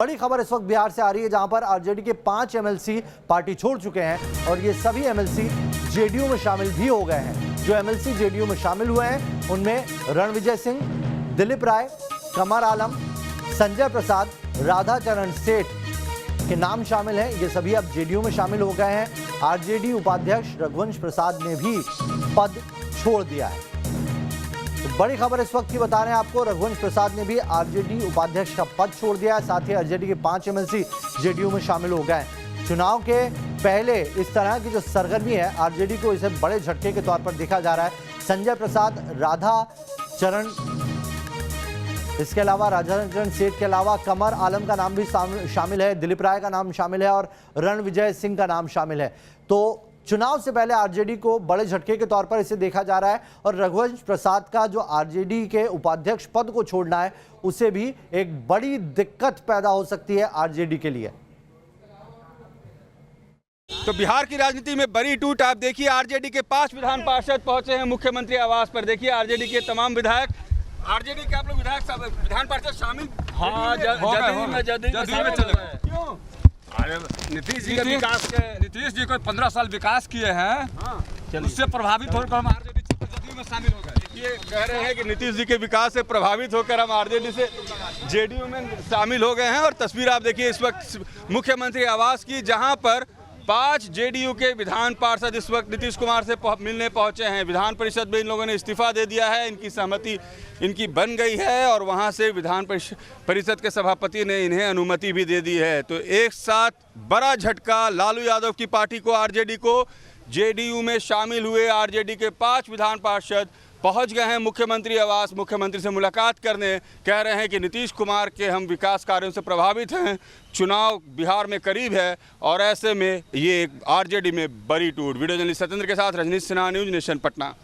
बड़ी खबर इस वक्त बिहार से आ रही है, जहां पर आरजेडी के 5 एमएलसी पार्टी छोड़ चुके हैं और ये सभी एमएलसी जेडीयू में शामिल भी हो गए हैं। जो एमएलसी जेडीयू में शामिल हुए हैं उनमें रणविजय सिंह, दिलीप राय, कमर आलम, संजय प्रसाद, राधाचरण सेठ के नाम शामिल हैं। ये सभी अब जेडीयू में शामिल हो गए हैं। आरजेडी उपाध्यक्ष रघुवंश प्रसाद ने भी पद छोड़ दिया है। तो बड़ी खबर इस वक्त की बता रहे हैं आपको, रघुवंश प्रसाद ने भी आरजेडी उपाध्यक्ष का पद छोड़ दिया है। साथ ही आरजेडी के 5 एमएलसी जेडीयू में शामिल हो गए हैं। चुनाव के पहले इस तरह की जो सरगर्मी है आरजेडी को, इसे बड़े झटके के तौर पर देखा जा रहा है। संजय प्रसाद, राधाचरण, इसके अलावा राधाचरण सेठ के अलावा कमर आलम का नाम भी शामिल है, दिलीप राय का नाम शामिल है और रणविजय सिंह का नाम शामिल है। तो चुनाव से पहले आरजेडी को बड़े झटके के तौर पर इसे देखा जा रहा है और रघुवंश प्रसाद का जो आरजेडी के उपाध्यक्ष पद को छोड़ना है, उसे भी एक बड़ी दिक्कत पैदा हो सकती है आरजेडी के लिए। तो बिहार की राजनीति में बड़ी टूट आप देखिए, आरजेडी के 5 विधान पार्षद पहुंचे हैं मुख्यमंत्री आवास पर। देखिए आरजेडी के तमाम विधायक, आरजेडी के आप लोग विधान पार्षद शामिल, हाँ जदयू में चले गए। क्यों? नीतीश जी को 15 साल विकास किए हैं, उससे प्रभावित होकर हम आरजेडी में शामिल हो गए। ये कह रहे हैं कि नीतीश जी के विकास से प्रभावित होकर हम आरजेडी से जेडीयू में शामिल हो गए हैं। और तस्वीर आप देखिए इस वक्त मुख्यमंत्री आवास की, जहां पर 5 जेडीयू के विधान पार्षद इस वक्त नीतीश कुमार से मिलने पहुंचे हैं। विधान परिषद में इन लोगों ने इस्तीफा दे दिया है, इनकी सहमति इनकी बन गई है और वहां से विधान परिषद के सभापति ने इन्हें अनुमति भी दे दी है। तो एक साथ बड़ा झटका लालू यादव की पार्टी को, आरजेडी को। जेडीयू में शामिल हुए आरजेडी के 5 विधान पार्षद पहुंच गए हैं मुख्यमंत्री आवास। मुख्यमंत्री से मुलाकात करने, कह रहे हैं कि नीतीश कुमार के हम विकास कार्यों से प्रभावित हैं, चुनाव बिहार में करीब है और ऐसे में ये आरजेडी में बड़ी टूट। वीडियो जर्नलिस्ट सत्येंद्र के साथ रजनीश सिन्हा, न्यूज नेशन, पटना।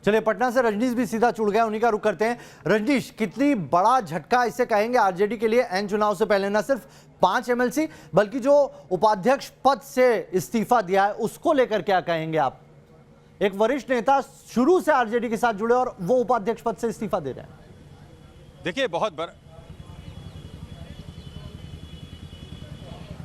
चलिए पटना से रजनीश भी सीधा जुड़ गया, उन्हीं का रुख करते हैं। रजनीश, कितनी बड़ा झटका इसे कहेंगे आरजेडी के लिए? एन चुनाव से पहले न सिर्फ 5 एमएलसी बल्कि जो उपाध्यक्ष पद से इस्तीफा दिया है उसको लेकर क्या कहेंगे आप? एक वरिष्ठ नेता शुरू से आरजेडी के साथ जुड़े और वो उपाध्यक्ष पद से इस्तीफा दे रहे हैं। देखिए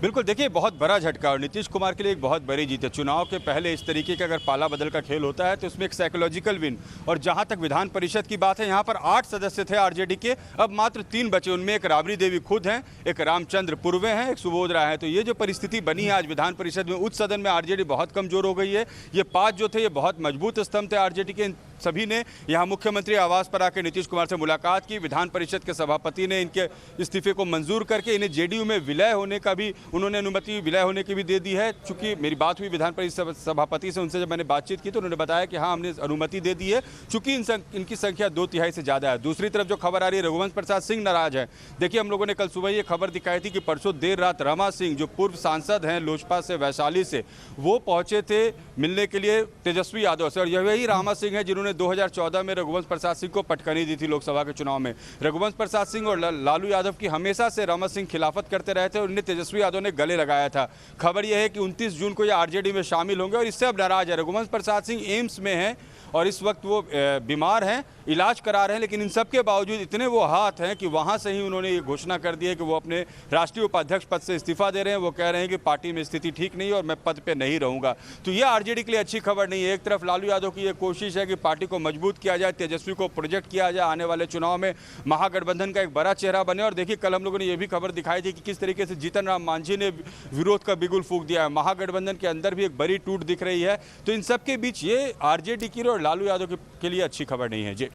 बिल्कुल देखिए बहुत बड़ा झटका और नीतीश कुमार के लिए एक बहुत बड़ी जीत है। चुनाव के पहले इस तरीके का अगर पाला बदल का खेल होता है तो उसमें एक साइकोलॉजिकल विन। और जहां तक विधान परिषद की बात है, यहां पर 8 सदस्य थे आरजेडी के, अब मात्र 3 बचे। उनमें एक राबड़ी देवी खुद हैं, एक रामचंद्र पूर्वे हैं, एक सुबोध राय है। तो ये जो परिस्थिति बनी है आज विधान परिषद में, उच्च सदन में आरजेडी बहुत कमजोर हो गई है। ये 5 जो थे ये बहुत मजबूत स्तंभ थे आरजेडी के। सभी ने यहाँ मुख्यमंत्री आवास पर आकर नीतीश कुमार से मुलाकात की। विधान परिषद के सभापति ने इनके इस्तीफे को मंजूर करके इन्हें जेडीयू में विलय होने का भी उन्होंने अनुमति, विलय होने की भी दे दी है। चूंकि मेरी बात हुई विधान परिषद सभापति से, उनसे जब मैंने बातचीत की तो उन्होंने बताया कि हाँ हमने अनुमति दे दी है, चूंकि इनकी संख्या 2/3 से ज़्यादा है। दूसरी तरफ जो खबर आ रही है, रघुवंश प्रसाद सिंह नाराज है। देखिए हम लोगों ने कल सुबह ये खबर दिखाई थी कि परसों देर रात रमा सिंह, जो पूर्व सांसद हैं लोजपा से, वैशाली से, वो पहुंचे थे मिलने के लिए तेजस्वी यादव से। और यही रमा सिंह है जिन्होंने 2014 में रघुवंश प्रसाद सिंह को पटकनी दी थी लोकसभा के चुनाव में। रघुवंश प्रसाद सिंह और लालू यादव की हमेशा से रमा सिंह खिलाफत करते रहे थे और उन्हें तेजस्वी यादव ने गले लगाया था। खबर यह है कि 29 जून को ये आरजेडी में शामिल होंगे और इससे अब नाराज है। रघुवंश प्रसाद सिंह एम्स में हैं और इस वक्त वो बीमार हैं, इलाज करा रहे हैं, लेकिन इन सब के बावजूद इतने वो हाथ हैं कि वहाँ से ही उन्होंने ये घोषणा कर दी है कि वो अपने राष्ट्रीय उपाध्यक्ष पद से इस्तीफा दे रहे हैं। वो कह रहे हैं कि पार्टी में स्थिति ठीक नहीं है और मैं पद पे नहीं रहूँगा। तो ये आरजेडी के लिए अच्छी खबर नहीं है। एक तरफ लालू यादव की ये कोशिश है कि पार्टी को मजबूत किया जाए, तेजस्वी को प्रोजेक्ट किया जाए, आने वाले चुनाव में महागठबंधन का एक बड़ा चेहरा बने। और देखिए कल हम लोगों ने ये भी खबर दिखाई थी कि किस तरीके से जीतन राम मांझी ने विरोध का बिगुल फूंक दिया है। महागठबंधन के अंदर भी एक बड़ी टूट दिख रही है। तो इन सब के बीच ये आरजेडी की और लालू यादव के लिए अच्छी खबर नहीं है जी।